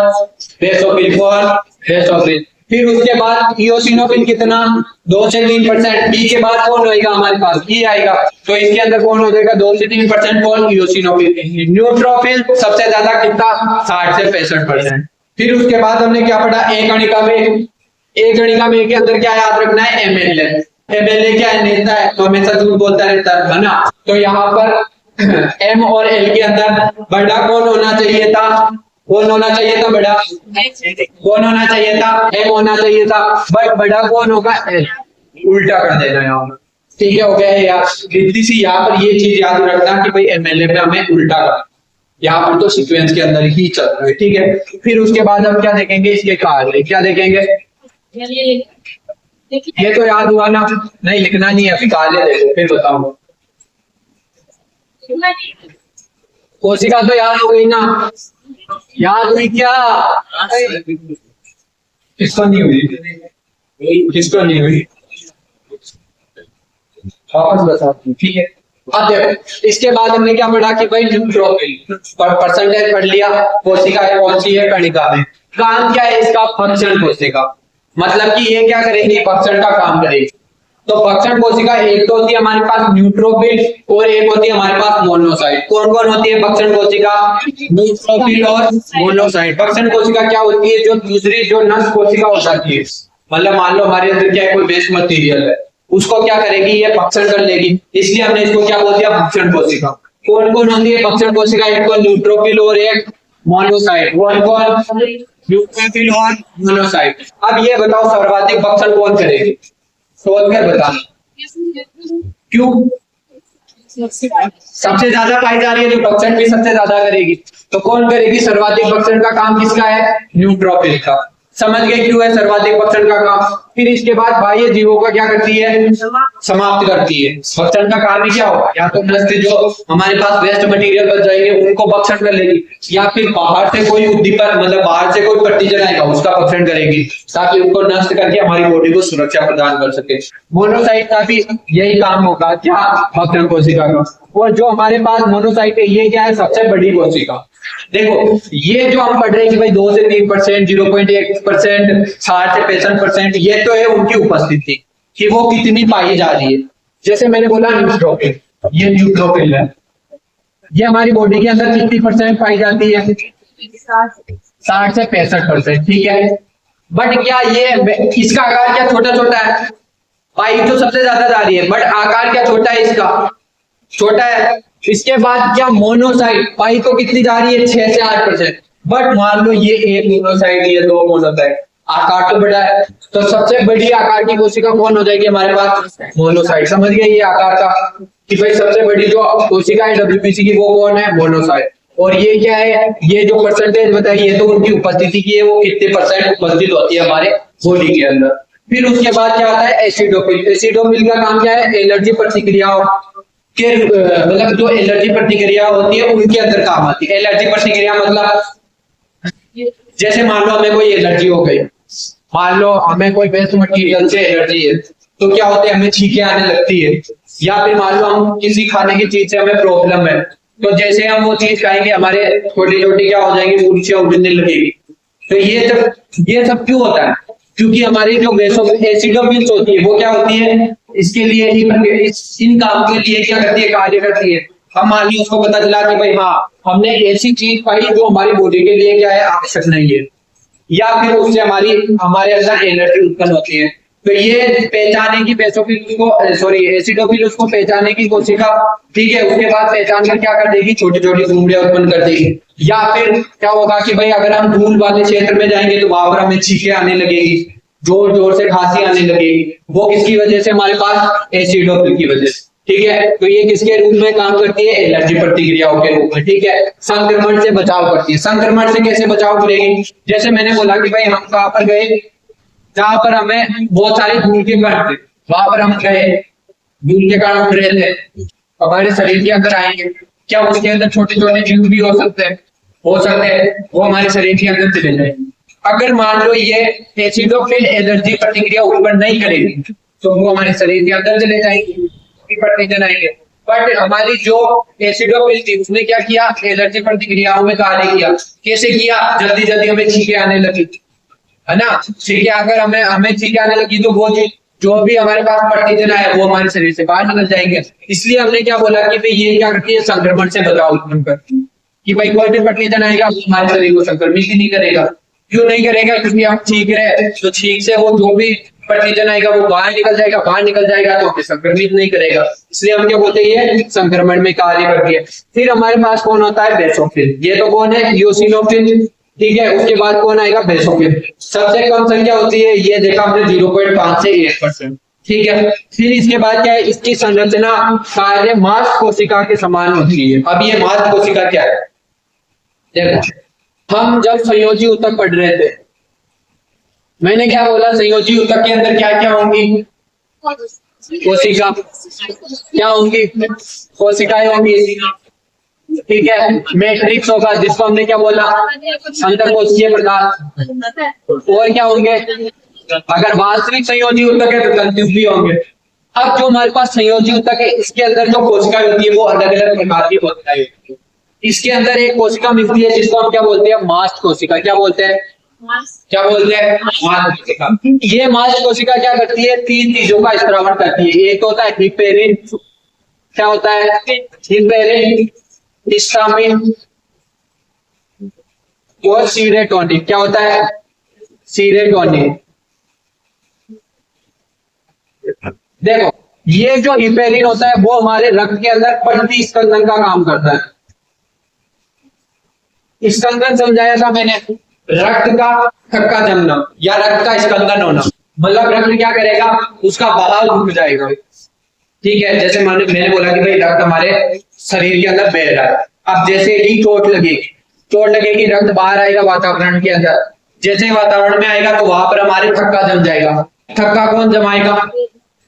बेसोफिल। कौन? बेसोफिल। फिर उसके बाद इओसिनोफिल कितना? 2 से 3%। बी के बाद कौन होएगा हमारे पास? ई आएगा। तो इसके अंदर कौन हो जाएगा? 2 से 3%। कौन? इओसिनोफिल। न्यूट्रोफिल सबसे ज्यादा कितना? 60 से 65%। फिर उसके बाद हमने क्या पढ़ा? एक कणिका में, एक कणिका में के अंदर क्या याद रखना है? MLA। MLA क्या है? नेता है, तो हमेशा झूठ बोलता रहता है ना। तो यहाँ पर M और L के अंदर बड़ा कौन होना चाहिए था? कौन होना चाहिए था? बड़ा कौन होना चाहिए था? M होना चाहिए था। बट बड़ा कौन होगा? L। उल्टा कर देना यहाँ पर। ठीक है, हो गया है यार। इतनी सी यहाँ पर ये चीज याद रखना कि भाई MLA में हमें उल्टा करना। यहाँ पर तो सीक्वेंस के अंदर ही चल रहा है। ठीक है। फिर उसके बाद हम क्या देखेंगे? इसके कार्य। क्या देखेंगे? ये तो याद हुआ ना? नहीं लिखना नहीं है, अभी कार्य देखो फिर बताऊंगा। कोशिका तो याद हो गई ना? याद हुई क्या? इसको नहीं हुई। किसको नहीं हुई वापस बता, ठीक है। अब देखो इसके बाद हमने क्या पढ़ा कि भाई न्यूट्रोफिल परसेंटेज पढ़ लिया, कोशिका कौन सी है, कणिका में। काम क्या है इसका, फंक्शन कोशिका, मतलब कि ये क्या करेगी, फंक्शन का काम करेगी। तो फंक्शन कोशिका एक तो होती है हमारे पास न्यूट्रोफिल और एक होती है हमारे पास मोनोसाइट। कौन कौन होती है फंक्शन कोशिका, न्यूट्रोफिल और मोनोसाइट। फंक्शन कोशिका क्या होती है, जो दूसरी जो नष्ट कोशिका हो जाती है, मतलब मान लो हमारे अंदर क्या है, कोई वेस्ट मटेरियल है, उसको क्या करेगी, ये भक्षण कर लेगी, इसलिए हमने इसको क्या बोल दिया, भक्षण कोशिका। कौन कौन होती है भक्षण कोशिका, एक तो न्यूट्रोफिल और एक मोनोसाइट। कौन कौन, न्यूट्रोफिल और मोनोसाइट। अब ये बताओ सर्वाधिक भक्षण कौन करेगी, सोच कर बताना, क्यों सबसे ज्यादा पाई जा रही है, जो भक्षण भी सबसे ज्यादा करेगी। तो कौन करेगी, सर्वाधिक भक्षण का काम किसका है, न्यूट्रोफिल का। समझ गए क्यों है सर्वाधिक भक्षण का काम। फिर इसके बाद बाह्य जीवों का क्या करती है, समाप्त करती है। भक्षण का कार्य क्या होगा, या तो नष्ट जो हमारे पास वेस्ट मटेरियल बच जाएंगे उनको भक्षण कर लेगी, या फिर बाहर से कोई उद्दीपक, मतलब बाहर से कोई प्रतिजन आएगा उसका भक्षण करेगी, ताकि उनको नष्ट करके हमारी बॉडी को सुरक्षा प्रदान कर सके। मोनोसाइट का भी यही काम होगा, क्या, भक्षण कोशिका का। और जो हमारे पास मोनोसाइट है, ये क्या है, सबसे बड़ी कोशिका। देखो ये जो हम पढ़ रहे हैं कि भाई 2 से 3%, 0.1%, 60 से 65%, ये तो है उनकी उपस्थिति कि वो कितनी पाई जा रही है। जैसे मैंने बोला न्यूट्रोफिल, ये न्यूट्रोफिल है, ये हमारी बॉडी के अंदर कितनी परसेंट पाई जाती है, 60 से 65%, ठीक है। बट क्या ये इसका आकार क्या छोटा छोटा है, पाई तो सबसे ज्यादा जा रही है, बट आकार क्या छोटा है, इसका छोटा है। इसके बाद क्या, मोनोसाइट, पाई तो कितनी जा रही है, 6 से 8%, बट मान लो ये एक मोनोसाइट, ये 2 मोनोसाइट, आकार तो बड़ा है, तो सबसे बड़ी आकार की कोशिका कौन हो जाएगी हमारे पास, मोनोसाइट। समझ गए ये आकार का, कि भाई सबसे बड़ी जो कोशिका है डब्ल्यूबीसी की, वो कौन है, मोनोसाइट। और ये क्या है, ये जो परसेंटेज बताई, ये तो उनकी उपस्थिति की है, वो कितने परसेंट उपस्थित होती है हमारे बॉडी के अंदर। फिर उसके बाद क्या आता है, एसिडोफिल। एसिडोफिल का काम क्या है, एलर्जी प्रतिक्रियाओं के, मतलब जो एलर्जी प्रतिक्रिया होती है उनके अंदर काम आती है। एलर्जी प्रतिक्रिया मतलब जैसे मान लो हमें कोई एलर्जी हो गई, मान लो हमें कोई वेस्ट मटेरियल से एलर्जी है, तो क्या होते हैं, हमें छींकें आने लगती है। या फिर मान लो हम किसी खाने की चीज से हमें प्रॉब्लम है, तो जैसे हम वो चीज खाएंगे हमारे छोटी छोटी क्या हो जाएंगी, मूर्छियां उठने लगेगी। तो ये सब क्यों होता है, क्योंकि हमारी जो एसिडोफिल्स होती है वो क्या होती है, इसके लिए इन काम के लिए क्या करती है, कार्य करती है। हम मान ली उसको पता चला कि भाई हाँ हमने ऐसी चीज पाई जो हमारी बॉडी के लिए क्या है, आवश्यक नहीं है, या फिर उससे हमारे अंदर एनर्जी उत्पन्न होती है। तो ये पहचाने की एसिडोफिल उसको पहचाने की कोशिका, ठीक है। उसके बाद पहचान कर क्या कर देगी, छोटी छोटी गुमड़ियां उत्पन्न कर देगी। या फिर क्या होगा कि भाई अगर हम धूल वाले क्षेत्र में जाएंगे तो वहां पर हमें छींकें आने लगेगी, जोर जोर से खांसी आने लगेगी। वो किसकी वजह से, हमारे पास एसिडोफिल की वजह से, ठीक है। तो ये किसके रूप में काम करती है, एलर्जी प्रतिक्रियाओं के रूप में, ठीक है। संक्रमण से बचाव करती है। संक्रमण से कैसे बचाव करेगी, जैसे मैंने बोला कि भाई हम कहां पर गए, जहां पर हमें बहुत सारे धूल के कण थे, वहां पर हम गए, धूल के कण उड़ रहे थे, हमारे शरीर के अंदर आएंगे, क्या उसके अंदर छोटे छोटे जीव भी हो सकते हैं, वो हमारे शरीर के अंदर चले जाएंगे। अगर मान लो ये एसिडोफिल एलर्जी प्रतिक्रिया उत्पन्न नहीं करेगी तो वो हमारे शरीर के अंदर चले जाएंगे, प्रतिजन आएंगे। बट हमारी जो एसिडोफिल थी उसने क्या किया, एलर्जी प्रतिक्रियाओं में कार्य किया। कैसे किया, जल्दी जल्दी हमें छींकें आने लगी, है ना। छींकें अगर हमें छींकें आने लगी तो वो जो भी हमारे पास प्रतिजन आए वो हमारे शरीर से बाहर निकल जाएंगे। इसलिए हमने क्या बोला कि भाई ये क्या करती है, संक्रमण से बचाव उत्पन्न करती है, कि भाई कोई भी प्रतिजन आएगा वो हमारे शरीर को संक्रमित ही नहीं करेगा। क्यों नहीं करेगा, क्योंकि हम छींक रहे हैं, तो छींक से वो जो भी प्रतिजन आएगा वो बाहर निकल जाएगा, तो संक्रमित नहीं करेगा। इसलिए हम क्या बोलते हैं, ये संक्रमण में कार्य करती है। फिर हमारे पास कौन होता है, बेसोफिल। ये तो कौन है, इयोसिनोफिल, ठीक है। उसके बाद कौन आएगा, बेसोफिल। सबसे कम संख्या होती है, ये देखा हमने 0.5 से 1%, ठीक है। फिर इसके बाद क्या है, इसकी संरचना कार्य मांस कोशिका के समान होती है। अब ये मांस कोशिका क्या है, देखो हम जब संयोजी ऊतक पढ़ रहे थे, मैंने क्या बोला, संयोजी ऊतक के अंदर क्या क्या होंगी, कोशिका क्या होंगी, कोशिकाएं होंगी, ठीक है। मैट्रिक्स होगा जिसको हमने क्या बोला, अंतरकोशिकीय पदार्थ। और क्या होंगे, अगर वास्तविक संयोजी ऊतक है तो कंफ्यूज भी होंगे। अब जो हमारे पास संयोजी ऊतक है, इसके अंदर जो कोशिकाएं होती है वो अलग अलग प्रकार की कोशिकाएं होती है। इसके अंदर एक कोशिका मिलती है जिसको हम क्या बोलते हैं, मास्ट कोशिका। क्या बोलते हैं, क्या बोलते हैं, मास्ट कोशिका। ये मास्ट कोशिका क्या करती है, तीन चीजों का स्त्रावण करती है। एक होता है हिपेरिन, क्या होता है, हिपेरिन, हिस्टामिन और सीरेटोनिन। क्या होता है, सीरेटोनिन। देखो ये जो हिपेरिन होता है वो हमारे रक्त के अंदर प्रतिस्पंदन का काम करता है। स्कंदन समझाया था मैंने, रक्त का थक्का जमना या रक्त का स्कंदन होना, मतलब रक्त क्या करेगा, उसका बहाव रुक जाएगा। ठीक है, जैसे मैंने बोला कि भाई रक्त हमारे शरीर के अंदर बह रहा है। अब जैसे ही चोट लगेगी रक्त बाहर आएगा वातावरण के अंदर। जैसे ही वातावरण में आएगा तो वहां पर हमारे थक्का जम जाएगा। थक्का कौन जमाएगा,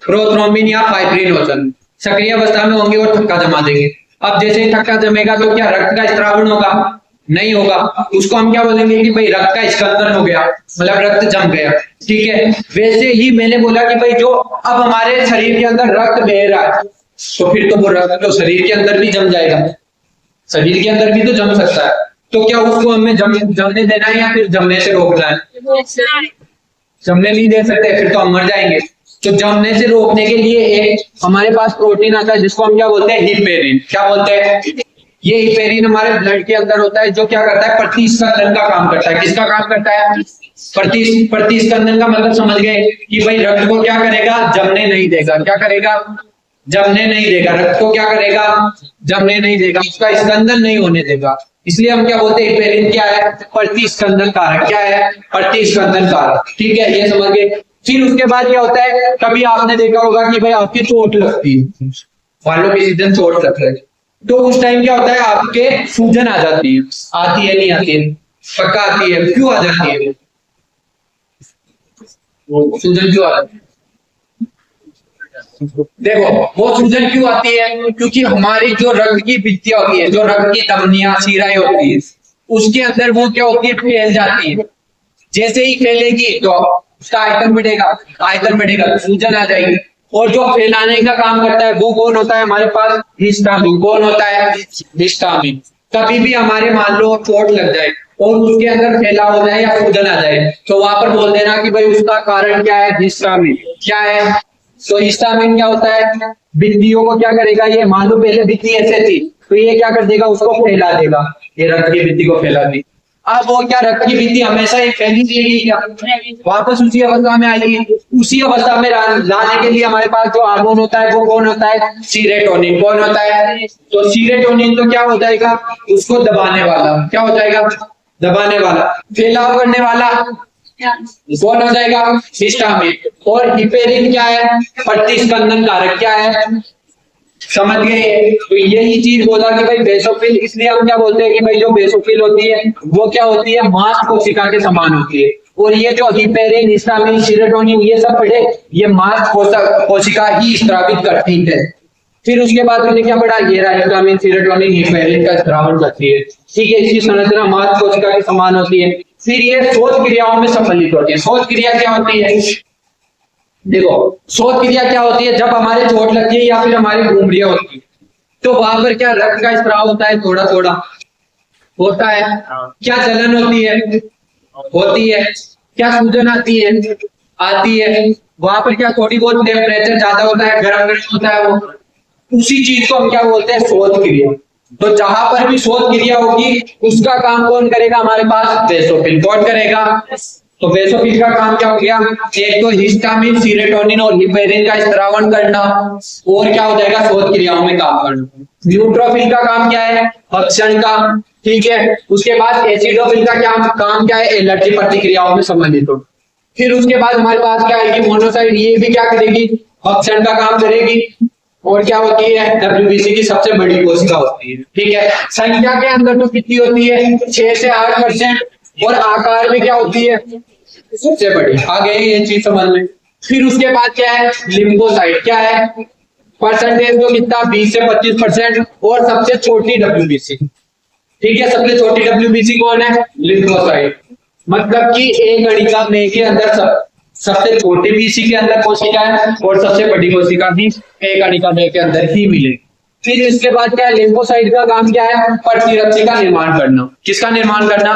प्रोथ्रोम्बिन या फाइब्रिनोजन सक्रिय अवस्था में होंगे और थक्का जमा देंगे। अब जैसे ही थक्का जमेगा तो क्या रक्त का स्त्रावण होगा, नहीं होगा। उसको हम क्या बोलेंगे कि भाई रक्त का स्कंदन हो गया, मतलब रक्त जम गया। ठीक है, वैसे ही मैंने बोला कि भाई जो अब हमारे शरीर के अंदर रक्त बह रहा है तो फिर तो वो रक्त तो शरीर के अंदर भी जम जाएगा, शरीर के अंदर भी तो जम सकता है। तो क्या उसको हमें जमने देना है या फिर जमने से रोकना है, जमने नहीं दे सकते, फिर तो हम मर जाएंगे। तो जमने से रोकने के लिए एक हमारे पास प्रोटीन आता है जिसको हम क्या बोलते हैं, हिपेरिन। क्या बोलते हैं, ये हिपेरिन हमारे ब्लड के अंदर होता है जो क्या करता है, प्रतिस्पंदन का काम करता है। किसका काम करता है, प्रतिस्पंदन का मतलब समझ गए कि भाई रक्त को क्या करेगा, जमने नहीं देगा। क्या करेगा, जमने नहीं देगा। रक्त को क्या करेगा, जमने नहीं देगा, उसका स्कंदन नहीं होने देगा। इसलिए हम क्या बोलते हैं, हिपेरिन क्या है, प्रतिस्पंदन कारक। क्या है, प्रतिस्पंदन कारक। ठीक है, ये समझ गए। फिर उसके बाद क्या होता है, कभी आपने देखा होगा कि भाई आपकी चोट लगती है, मान लो किसी दिन चोट लग रही है, तो उस टाइम क्या होता है, आपके सूजन आ जाती है। आती है, नहीं आती है, पक्का आती है। क्यों आ जाती है सूजन, क्यों आ जाती है? देखो वो सूजन क्यों आती है, क्योंकि हमारी जो रक्त की भित्तियां होती है, जो रक्त की धमनियां शिराएं होती है, उसके अंदर वो क्या होती है, फैल जाती है। जैसे ही फैलेगी तो उसका आयतन बढ़ेगा, सूजन आ जाएगी। और जो फैलाने का काम करता है वो कौन होता है, हमारे पास हिस्टामिन। कौन होता है, हिस्टामिन। कभी भी हमारे मान लो चोट लग जाए और उसके अंदर फैलाव हो जाए या सूजन आ जाए तो वहां पर बोल देना कि भाई उसका कारण क्या है, हिस्टामिन। क्या है, तो हिस्टामिन क्या होता है, भित्तियों को क्या करेगा, ये मान लो पहले भित्ति ऐसे थी तो ये क्या कर देगा, उसको फैला देगा, ये रक्त की भित्ति को फैला देगी। अब वो क्या, रक्त की भित्ति हमेशा ही फैली रहेगी क्या, वापस उसी अवस्था में आएगी। उसी अवस्था में लाने के लिए हमारे पास जो हार्मोन होता है वो कौन होता है, सीरेटोनिन। कौन होता है, तो सीरेटोनिन तो क्या हो जाएगा, उसको दबाने वाला। क्या हो जाएगा, दबाने वाला। फैलाव करने वाला कौन हो जाएगा, हिस्टामिन। और हिपेरिन क्या है, प्रतिस्पंदन कारक। क्या है, समझ गए। तो यही चीज बोला कि भाई बेसोफिल, इसलिए हम क्या बोलते हैं कि भाई जो बेसोफिल होती है वो क्या होती है, मांस कोशिका के समान होती है। और ये जो हिपेरिन, हिस्टामिन, सीरोटोनिन ये सब पढ़े, ये मांस कोशिका ही स्रावित करती है। फिर उसके बाद हमने क्या पढ़ा, ये हिस्टामिन, सीरोटोनिन, हिपेरिन का स्रावण करती है। ठीक है, इसकी संरचना मांस कोशिका के समान होती है। फिर ये शोध क्रियाओं में सम्मिलित होती है। शोध क्रिया क्या होती है, देखो शोध क्रिया क्या होती है, जब हमारे चोट लगती है या फिर हमारी घुमरियां होती है तो वहां पर क्या रक्त का स्त्राव होता है, थोड़ा थोड़ा होता है। क्या जलन होती है, क्या सूजन आती है। वहां पर क्या थोड़ी बहुत टेम्परेचर ज्यादा होता है, गर्म होता है। वो उसी चीज को हम क्या बोलते हैं, शोध क्रिया। तो जहां पर भी शोध क्रिया होगी उसका काम कौन करेगा, हमारे पास बेसोफिल। कौन करेगा, तो बेसोफिल का काम क्या हो गया, एक तो हिस्टामिन, सीरोटोनिन और हिपेरिन का स्त्रावण करना, और क्या हो जाएगा, शोध क्रियाओं में काम करना। न्यूट्रोफिल का काम क्या है, भक्षण का। ठीक है, उसके बाद एसिडोफिल का क्या काम क्या है, एलर्जी प्रतिक्रियाओं में सम्मिलित हो। फिर उसके बाद हमारे पास क्या है कि मोनोसाइट, ये भी क्या करेगी, भक्षण का काम करेगी। और क्या होती है, डब्ल्यूबीसी की सबसे बड़ी कोशिका होती है। ठीक है, संख्या के अंदर तो कितनी होती है, 6 से 8%, और आकार में क्या होती है, सबसे बड़ी। आ गई ये चीज समझ में। फिर उसके बाद क्या है, लिम्फोसाइट। क्या है, परसेंटेज तो कितना, 20 से 25%, और सबसे छोटी डब्ल्यूबीसी। ठीक है, सबसे छोटी डब्ल्यूबीसी कौन है, लिम्फोसाइट। मतलब कि एक गणिका में के अंदर सबसे छोटी भी इसी के अंदर कोशिका है और सबसे बड़ी कोशिका भी एक कणिका के अंदर ही मिलेगी। फिर इसके बाद क्या है, लिम्फोसाइट का काम क्या है, प्रतिरक्षी का निर्माण करना। किसका निर्माण करना,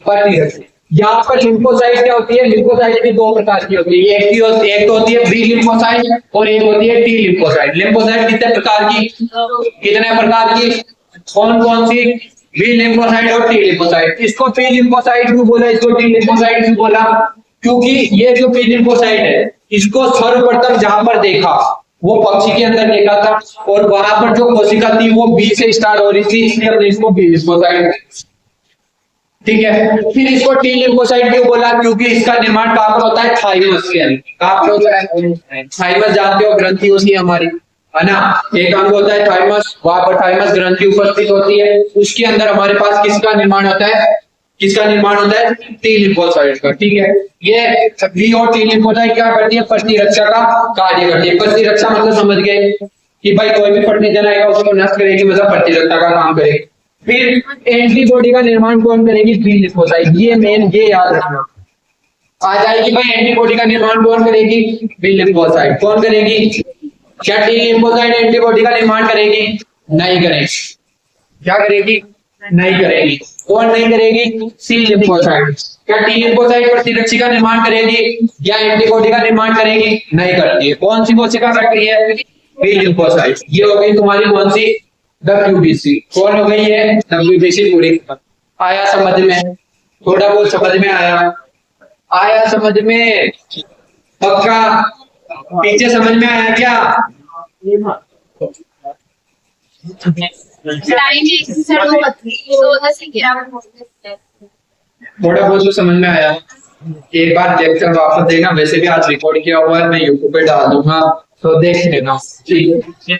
प्रतिरक्षी। यहाँ पर लिम्फोसाइट क्या होती है, लिम्फोसाइट भी दो प्रकार की होती है, एक तो होती है बी लिम्फोसाइट और एक होती है टी लिम्फोसाइट। लिम्फोसाइट कितने प्रकार की, कितने प्रकार की, कौन कौन सी, बी लिम्फोसाइट और टी लिम्फोसाइट। इसको बी लिम्फोसाइट क्यों बोला, इसको टी लिम्फोसाइट क्यों बोला, क्योंकि ये जो बी लिम्फोसाइट है इसको सर्वप्रथम जहां पर देखा वो पक्षी के अंदर देखा था और वहां पर जो कोशिका थी वो बी से स्टार्ट हो रही थी, इसलिए हमने इसको बी लिम्फोसाइट, ठीक है। फिर इसको टी लिम्फोसाइट क्यों बोला, क्योंकि इसका निर्माण कहां पर होता है, थाइमस के अंदर। कहां पर होता है, थाइमस जानते हो, ग्रंथि होती है हमारी, है ना, एक अंग होता है थाइमस, वहां पर थाइमस ग्रंथि उपस्थित होती है, उसके अंदर हमारे पास किसका निर्माण होता है, किसका निर्माण होता है, टी लिम्फोसाइट का, ठीक है। ये बी और टी लिम्फोसाइट क्या करती है, प्रतिरक्षा का कार्य करती है। प्रतिरक्षा मतलब समझ गए कि भाई कोई भी प्रतिजन आएगा उसको नष्ट करेगी, मतलब प्रतिरक्षा का काम करेगी। फिर एंटीबॉडी का निर्माण कौन करेगी, बी लिम्फोसाइट। ये मेन, ये याद रखना आ जाएगी भाई, एंटीबॉडी का निर्माण कौन करेगी, बी लिम्फोसाइट। कौन करेगी, क्या टी लिम्फोसाइट एंटीबॉडी का निर्माण करेगी, नहीं करेगी। क्या करेगी, नहीं करेगी। कौन नहीं करेगी, सी लिम्फोसाइट। क्या टी लिम्फोसाइट प्रतिरक्षी का निर्माण करेगी या एंटीबॉडी का निर्माण करेगी, नहीं करती है। कौन सी कोशिका करती है, बी लिम्फोसाइट। ये हो गई तुम्हारी कौन सी, WBC। कौन हो गई है, WBC पूरी। आया समझ में, थोड़ा बहुत समझ में आया, आया समझ में, पक्का, पीछे समझ में आया क्या, थोड़ा बहुत तो समझ में आया। एक बार देख कर वापस देखना, वैसे भी आज रिकॉर्ड किया हुआ है, मैं यूट्यूब पे डाल दूंगा तो देख लेना, ठीक है।